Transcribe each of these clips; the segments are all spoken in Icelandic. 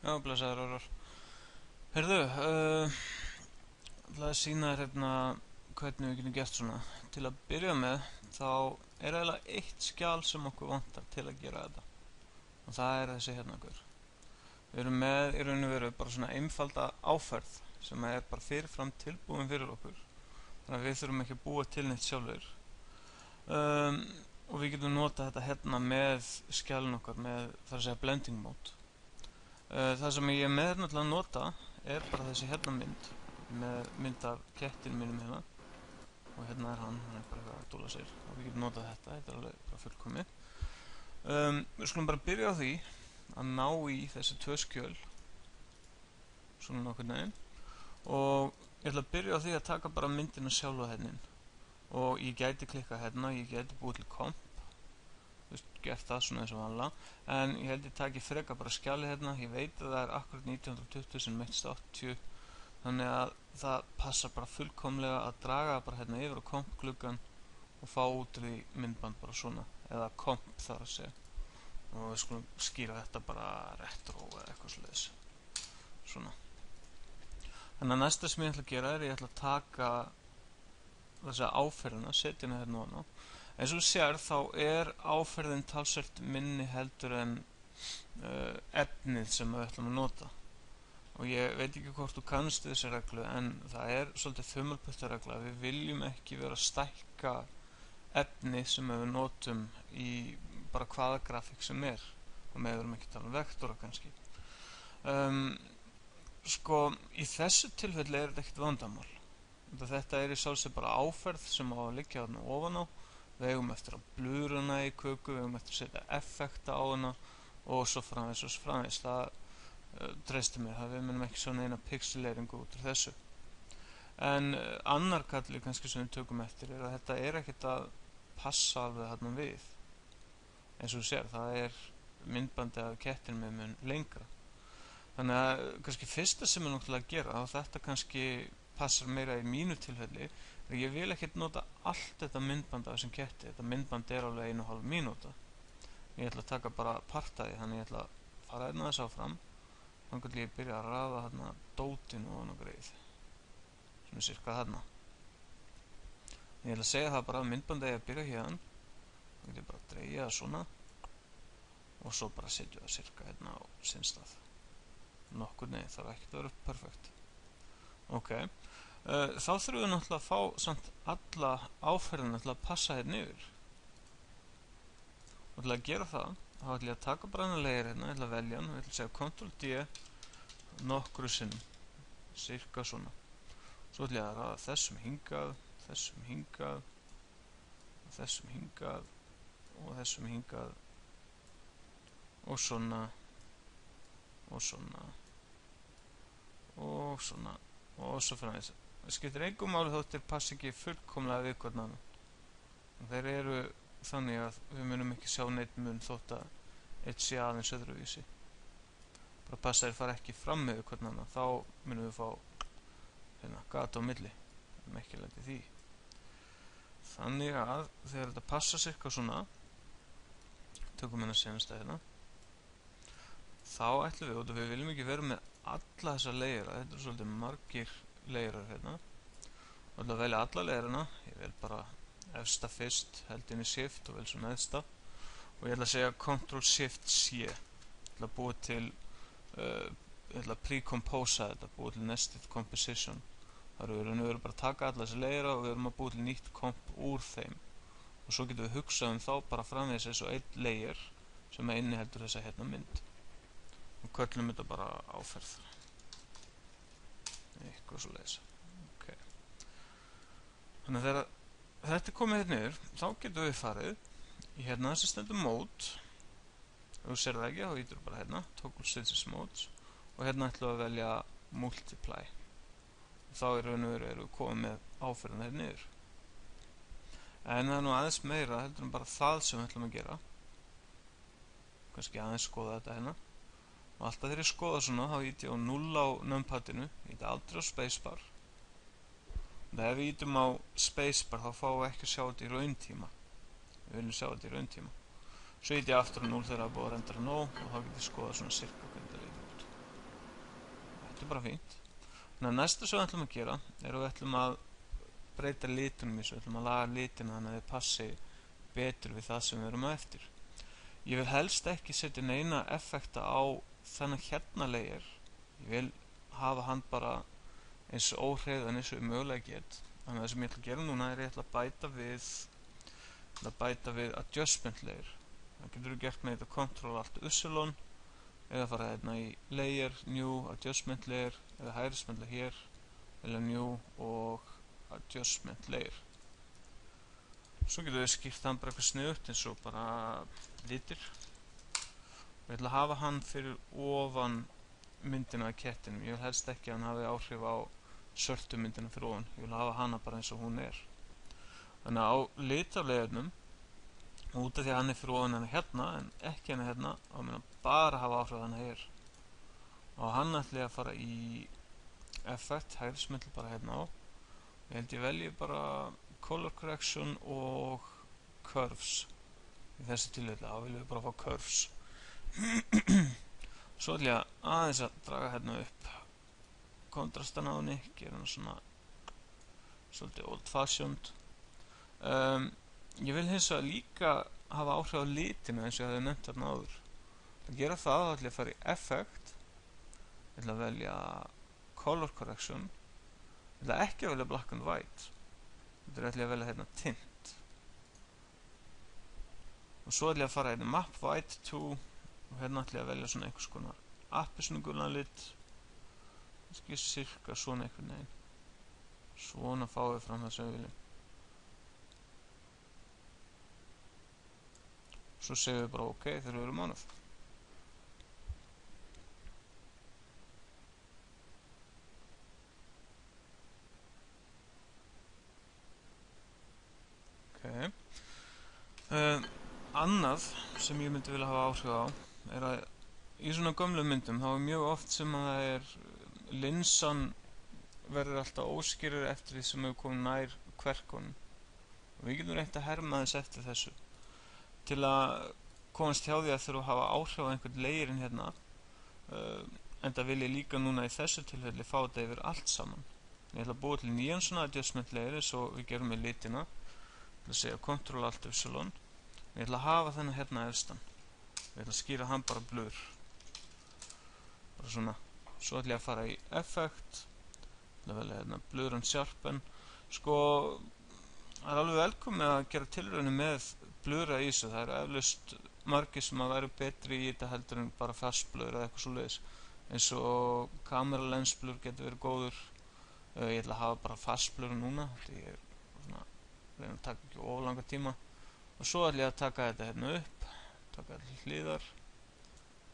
Já, blessaður Árar. Heyrðu, ætlaði að sýna þér hérna hvernig við getum gert svona. Til að byrja með, þá er eiginlega eitt skjal sem okkur vantar til að gera þetta. Og það er þessi hérna gaur. Við erum með í raun og veru bara svona einfalda áferð sem er bara fyrirfram tilbúin fyrir okkur. Þannig að við þurfum ekki að búa til neitt sjálfur. Og við getum nota þetta hérna með skjalin okkar með, það er að segja, blending mode. Það sem ég er með hérna til að nota er bara þessi hérna með mynd af kettin mínum hérna og hérna er hann er bara eitthvað að dúlla sér og við getum notað þetta er alveg bara fullkomið. Við skulum bara byrja á því að ná í þessi tvö skjöl svona nokkurn veginn og ég ætla að byrja á því að taka bara myndina sjálfa hérna og ég gæti klikkað hérna, ég gæti búið til komp, gert það svona eins og vanlega, en ég held ég taki freka bara skjalið hérna. Ég veit að það er akkurat 1920 sem 180, þannig að það passar bara fullkomlega að draga bara hérna yfir á komp gluggan og fá út í myndband bara svona, eða komp þar að segja, og við skulum skýra þetta bara retro eða eitthvað svoleiðis svona. Þannig að næsta sem ég ætla að gera er ég ætla að taka þessa áferðina, setja hérna hérna ofan á. Eins og þú sér þá er áferðin talsvert minni heldur en efnið sem við ætlum að nota og ég veit ekki hvort þú kannast þessi reglu en það er svolítið þumalputtaregla. Við viljum ekki vera að stækka efni sem við notum í bara hvaða grafík sem er og með erum ekki tala um vektora kannski. Sko í þessu tilfelli er þetta ekkert vandamál. Þetta er í sjálfsög bara áferð sem á að liggja þarna ofan á. Við eigum eftir að blura hana í köku, við eigum eftir að setja effekta á hana og svo framvegis og svo framvegis. Það treystir mér að við munum ekki sjá neina pixeleringu út úr þessu. En annar galli kannski sem við tökum eftir er að þetta er ekkert að passa alveg þarna við. Eins og þú sér, það er myndbandi af kettinum með mun lengra. Þannig að kannski fyrsta sem er náttúrulega að gera, og þetta kannski passar meira í mínu tilfelli, ég vil ekkert nota allt þetta myndband af þessum ketti. Þetta myndband er alveg 1,5 mínúta. Ég ætla að taka bara partaði, þannig ég ætla að fara hérna þess áfram. Þannig að ég byrja að raða hérna dótinu og hana greið. Svona cirka þarna. Ég ætla að segja það bara að myndbandi að byrja hérna. Þá get ég bara að dreigja það svona. Og svo bara setja það cirka hérna á sinn stað. Nokkur nei, það er ekkert að vera perfekt. Ok. Þá þurfum við náttúrulega að fá samt alla áferðina til að passa hérna yfir og til að gera það þá ætla ég að taka bara hana layer hérna, ég ætla að velja hann og ég ætla að segja Ctrl-D nokkru sinnum, cirka svona. Svo ætla ég að raða þessum hingað, þessum hingað, þessum hingað og þessum hingað og svona og svona og svona og svo framvegis. Það skiptir engu máli þótt þeir passi ekki fullkomlega við hvern annan. Þeir eru þannig að við munum ekki sjá neitt mun þótt að eitt sé aðeins öðruvísi. Bara passa þeir fara ekki fram með hvern annan, þá munum við fá hérna gata á milli. Það er ekki lent í því. Þannig að þegar þetta passa cirka svona, tökum hérna senasta hérna, þá ætlum við, og við viljum ekki vera með alla þessa layera, þetta eru svolítið margir layerar hérna og ætla að velja alla layerina. Ég vel bara efsta fyrst, held inn í shift og vel svo neðsta og ég ætla að segja Ctrl-Shift-C. Ég ætla að búa til ég ætla að pre-composa þetta, búa til nested composition. Þar við erum bara að taka alla þessi layera og við erum að búa til nýtt komp úr þeim og svo getum við hugsað þá bara framvegis eins og einn layer sem inniheldur þessa hérna mynd og köllum þetta bara áferð eitthvað svo leiðis. Okay. Þannig að þegar þetta er komið hérna yfir þá getum við farið í hérna þessi stendur mode. Ef þú sér það ekki þá ítur bara hérna toggle switches modes og hérna ætlum við að velja multiply og þá erum við komið með áferðina hérna yfir. En það er nú aðeins meira heldur en bara það sem við ætlum að gera. Kannski aðeins skoða þetta hérna. Og alltaf þegar ég skoða svona, þá íti ég á 0 á numpadinu, íti aldrei á spacebar. Og ef við ítum á spacebar, þá fáum við ekki að sjá þetta í rauntíma. Við viljum sjá þetta í rauntíma. Svo íti ég aftur á 0 þegar það er búið að rendera nóg og þá getur ég skoða svona cirka hvernig þetta lítur út. þetta er bara fínt. Þannig að næsta sem við ætlum að gera er að við ætlum að breyta litunum í þessu, við ætlum að laga litina þannig að þeir passi betur við það sem við erum á eftir. Ég vil helst ekki setja neina effekta á þennan hérna layer. Ég vil hafa hann bara eins óhreyfðan eins og ég mögulega get. Þannig að það sem ég ætla að gera núna er ég ætla að bæta við adjustment layer. Það getur þú gert með þetta Ctrl Alt Y eða fara hérna í layer, new, adjustment layer eða hægrismella hér eða new og adjustment layer. Svo getur við skýrt hann bara eitthvað sniðugt eins og bara litir. Ég ætla að hafa hann fyrir ofan myndina af kettinum. Ég vil helst ekki að hann hafi áhrif á svörtu myndina fyrir ofan. Ég vil hafa hana bara eins og hún er. Þannig að á litaflegurnum, út af því að hann er fyrir ofan hann hérna en ekki hann hérna, þá mun hann bara hafa áhrif hann hér. Og hann ætla ég að fara í effect, hægrismella bara hérna á. Ég held ég velji bara color correction og curves. Í þessu tilfelli, þá viljum við bara fá curves. Svo ætla ég aðeins að draga hérna upp kontrastan á henni, gera hann svona svolítið old fashioned. Ég vil hins vegar líka hafa áhrif á litina eins og ég hafði nefnt þarna áður. Til að gera það þá ætla ég að fara í effect, ég ætla að velja color correction, ég ætla ekki að velja black and white, þetta ætla ég að velja hérna tint. Og svo ætla ég að fara hérna map white to og hérna ætla ég að velja svona einhvers konar appelsínugulan lit, kannski cirka svona einhvern veginn. Svona fáum við fram það sem við viljum. Svo segjum við bara ok þegar við erum ánað. Annað sem ég myndi vilja hafa áhrif á er að í svona gömlu myndum þá er mjög oft sem að það er linsan verður alltaf óskýrari eftir því sem við komum nær kverkunum og við getum reynt að herma þess eftir þessu til að komast hjá því að þurfa að hafa áhrif á einhvern layerinn hérna en það vil ég líka núna í þessu tilfelli fá þetta yfir allt saman. Ég ætla að búa til nýjan svona adjustment layer eins og við gerum með litina. Ég ætla að segja Ctrl Alt Y. Ég ætla að hafa þennan hérna efstan. Ég ætla að skýra hann bara blur. Bara svona. Svo ætla ég að fara í effect. Ég ætla að velja hérna blur and sharpen. Sko, það er alveg velkomið að gera tilraunir með blura í þessu. Það eru eflaust margir sem að vera betri í þetta heldur en bara fast blur eða eitthvað svoleiðis. Eins og camera lens blur getur verið góður. Ég ætla að hafa bara fast blur núna. Ég er svona, reyna að taka ekki of langa tíma. Og svo ætla ég að taka þetta hérna upp. Taka þetta til hliðar.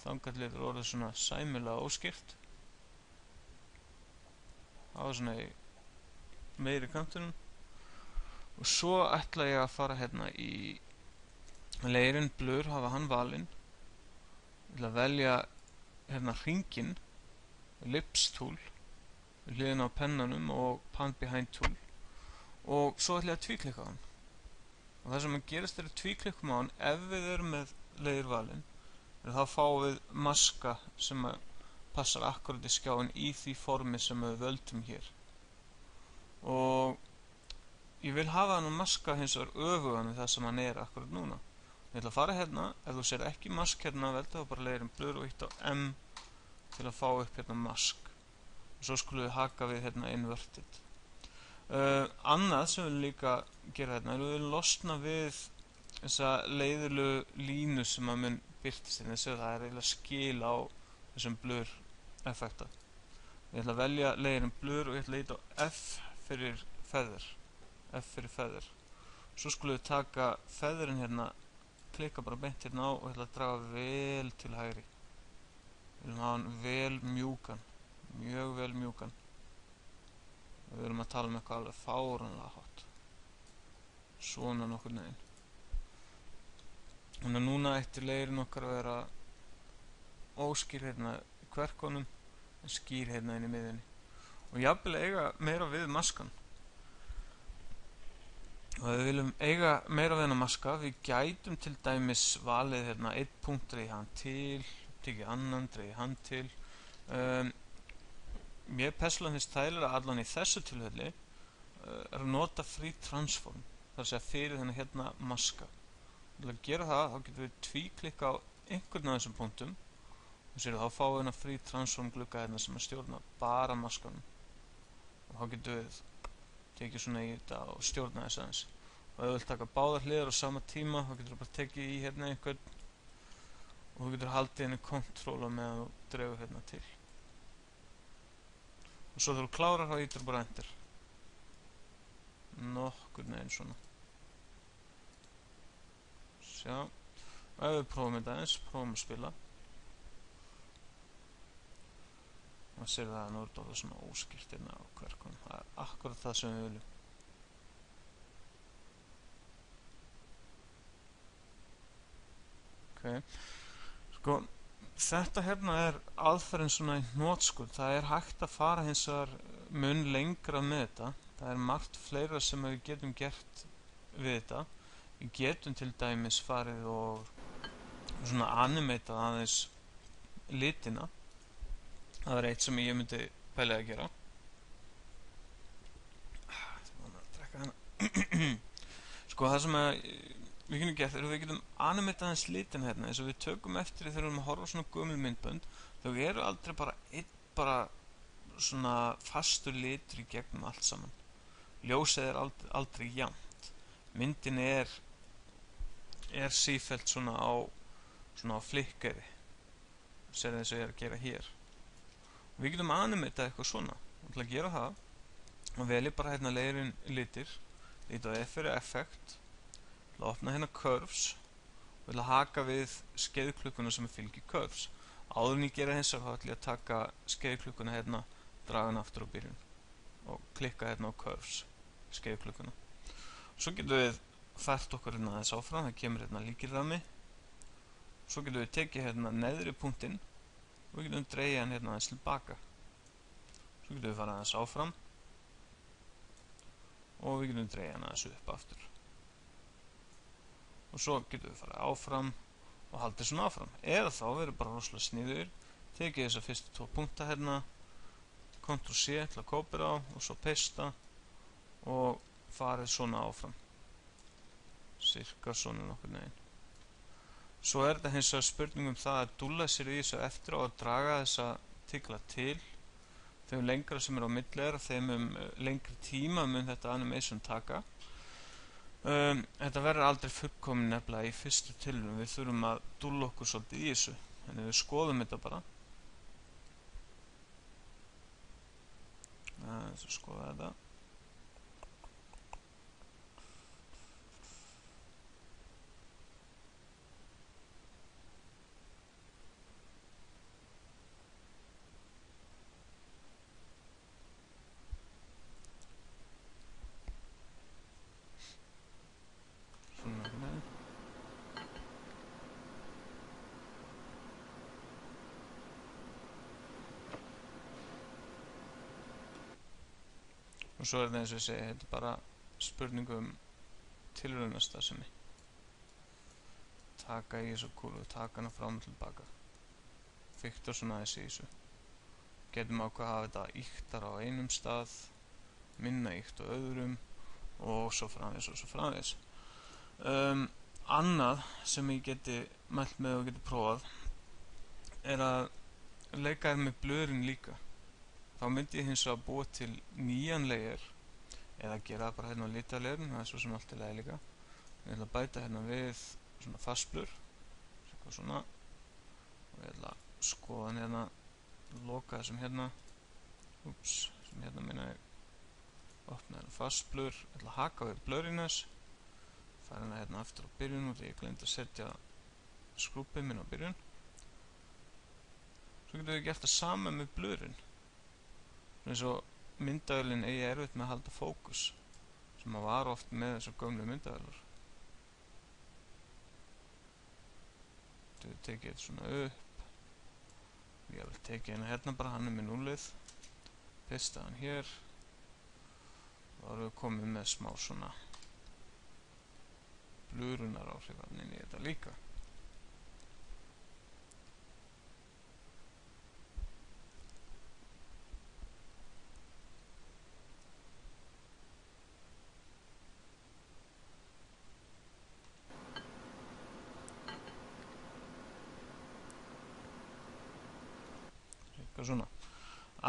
Þangað til þetta er orðið svona sæmilega óskýrt. Hafa svona í meiri kantunum. Og svo ætla ég að fara hérna í layerinn blur, hafa hann valinn. Ég ætla að velja hérna hringinn, ellipse tool, hliðina á pennanum og pan behind tool. Og svo ætla ég að tvíklikka hann. Og það sem að gerast er að tvíklikkum á hann ef við erum með layer valinn. Þá fáum við maska sem passar akkurat í skjáin í því formi sem við völdum hér. Og ég vil hafa hann maska hins vegar öfugan við það sem hann er akkurat núna. Ég ætla að fara hérna, ef þú sér ekki mask hérna veldu þá bara layerinn blur og hitt á M til að fá upp hérna mask. Og svo skulum við haka við hérna inverted. Annað sem við líka gera hérna er að við losna við þessa leiðilegu línu sem að mun birtist hérna. Það er eiginlega skil á þessum blur effekta. Ég ætla að velja layerinn blur og ég ætla að hitta á F fyrir feather. F fyrir feather. Svo skulum við taka featherinn hérna, klikka bara beint hérna á og ég ætla að draga vel til hægri. Við viljum hafa hann vel mjúkan, mjög vel mjúkan. Við erum að tala um eitthvað alveg fáránlega hátt. Svona nokkur neginn. Þannig að núna ætti layerinn okkar að vera óskýr hérna í kverkunum en skýr hérna inn í miðjunni. Og jafnvel eiga meira við maskan. Og ef við viljum eiga meira við hennar maska, við gætum til dæmis valið hérna einn punkt dreigja hann til, tekið annan, dreigja hann til. mér persónulega finnst þægilega allan í þessu tilfelli er að nota free transform, það er að segja fyrir þennan hérna maska. Til að gera það þá getum við tvíklikka á einhvern af þessum punktum og sér þá fáum við hérna free transform glugga hérna sem að stjórna bara maskanum og þá getum við tekið svona í þetta og stjórna þess aðeins. Og ef þú vilt taka báðar hliðar á sama tíma þá getur þú bara tekið í hérna einhvern og þú getur haldið henni kontróla meðan þú dregur hérna til. Og svo þegar þú klárar þá ítir bara enter. Nokkurn veginn svona. Sjá, og ef við prófum þetta eins, prófum að spila. Og sér það að nú er þetta svona óskýrt hérna á kverkunum. Það er akkurat það sem við viljum. Ok, sko þetta hérna er aðferðin svona í hnotskurn. Það er hægt að fara hins vegar mun lengra með þetta. Það er margt fleira sem við getum gert við þetta. Við getum til dæmis farið og svona animatað aðeins litina. Það er eitt sem ég myndi pæla að gera. Það var að drekka hana. Sko það sem við getum gert er að við getum animatað aðeins litina hérna eins og við tökum eftir þegar við erum að horfa á svona gömul myndbönd. Þau eru aldrei bara svona fastur litur í gegnum allt saman. Ljósið er aldrei jafnt. Myndin er sífellt svona á flikkeri. Sér eins og ég er að gera hér. Og við getum animatað eitthvað svona. Og til að gera það og velja bara hérna leiðurinn litir. Lítið á F fyrir effekt. Til að opna hérna curves og til að haka við skeiðklukkuna sem fylgir curves. Áður en ég gera hins vegar þá ætla ég að taka skeiðklukkuna hérna, draga hana aftur á byrjun og klikka hérna á curves, skeiðklukkuna. Svo getum við fært okkur hérna aðeins áfram, það kemur hérna lykilrammi. Svo getum við tekið hérna neðri punktinn og við getum dreigja hann hérna aðeins tilbaka. Svo getum við farið aðeins áfram og við getum dreigja hann aðeins upp aftur. Og svo getum við farið áfram og haldið svona áfram. Eða þá verður bara rosalega sniður, tekið þessa fyrstu 2 punkta hérna, Ctrl+C til að kópera á og svo pesta og farið svona áfram. Cirka svona nokkur neginn. Svo er þetta hins vegar spurning það að dúlla sér í þessu eftir á að draga þessa tigla til. Þeim lengra sem er á milli er, þeim lengri tíma mun þetta animation taka. Þetta verður aldrei fullkomin nefnilega í fyrstu tilraun. Við þurfum að dúlla okkur svolítið í þessu. Þannig við skoðum þetta bara. Svo skoða þetta. Og svo er þetta eins og ég segi, þetta er bara spurning tilraunastarfsemi. Taka í þessu kúlu, taka hana fram og tilbaka. Fikta svona aðeins í þessu. Getum ákveð að hafa þetta ýktar á einum stað, minna ýkt á öðrum og svo framvegis og svo framvegis. Annað sem ég geti mælt með og geti prófað er að leika með blöðurinn líka. Þá myndi ég hins vegar að búa til nýjan layer eða gera það bara hérna á litaleirin, það er svo sem allt í lagi líka. Ég ætla að bæta hérna við svona fastblur, svona, og ég ætla að skoða hann hérna, loka þessum hérna, sem hérna minna ég, opna hérna fastblur, ég ætla að haka við blurriness, færa hérna hérna aftur á byrjun og því ég gleymdi að setja skrúpið minn á byrjun. Svo getum við gert það sama með blurrin. Eins og myndavélinn eigi erfitt með að halda fókus sem að var oft með þessar gömlu myndavélar. Við tekið þetta svona upp. Ég vil tekið hérna bara, hann er með núlið. Pesta hann hér. Þá erum við komið með smá svona blörunar áhrifan inn í þetta líka. eitthvað svona.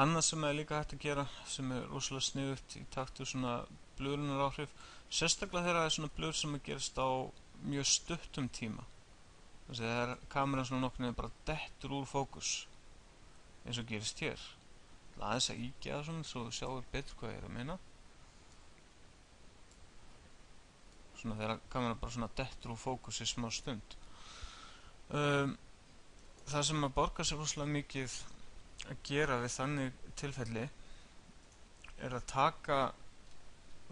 Annað sem er líka hægt að gera sem er rosalega sniðugt í takt við svona blöðrunar áhrif, sérstaklega þegar það er svona blöður sem að gerast á mjög stuttum tíma. Þannig að þegar kameran svona nokkurn veginn bara dettur úr fókus eins og gerist hér. Aðeins að íkja það svona svo þú sjáir betur hvað ég er að meina. Svona þegar kameran bara svona dettur úr fókus í smá stund. Það sem að borgar sér rosalega mikið að gera við þannig tilfelli er að taka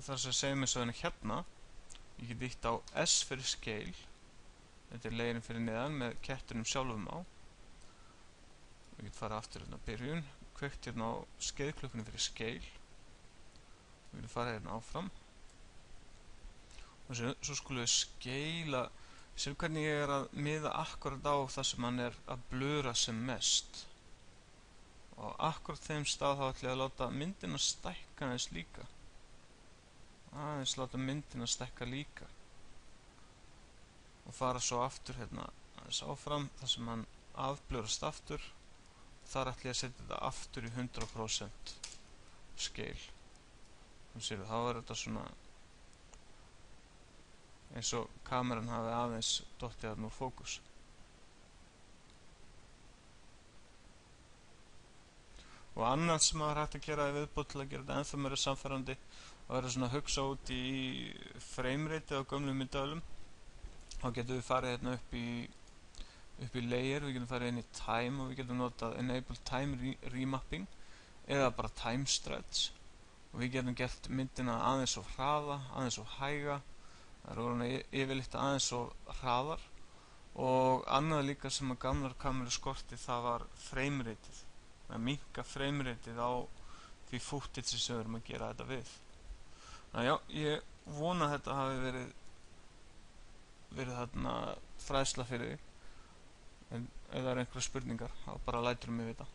það sem segir mér svo hérna. Ég get ítt á S fyrir scale. Þetta er layerinn fyrir neðan með kettinum sjálfum á. Ég get fara aftur hérna byrjun, kveikt hérna á skeiðklukkunni fyrir scale. Við getum fara hérna áfram. Og svo skulum við skeila, sem hvernig ég er að miða akkurat á það sem hann er að blöra sem mest. Og akkurat þeim stað þá ætla ég að láta myndina stækka aðeins líka. Aðeins láta myndina stækka líka. Og fara svo aftur hérna aðeins áfram þar sem hann afblörast aftur. Þar ætla ég að setja þetta aftur í 100% scale. Þannig séu þá er þetta svona eins og kameran hafi aðeins dottið þarna úr fókus. Og annað sem það er hægt að gera í viðbót til að gera þetta ennþá meira samfærandi, að vera svona að hugsa út í framerate á gömlum myndavélum. Þá getum við farið hérna upp í layer, við getum farið inn í time og við getum notað enable time remapping eða bara time stretch og við getum gert myndina aðeins og hraða, aðeins og hæga. Það eru yfirleitt aðeins og hraðar og annað líka sem að gamlar kameru skorti það var frameratið. Að minnka frameratið á því footage sem við erum að gera þetta við. Já, ég vona að þetta hafi verið þarna fræðsla fyrir því. En ef það eru einhverjar spurningar þá bara lætur mig vita.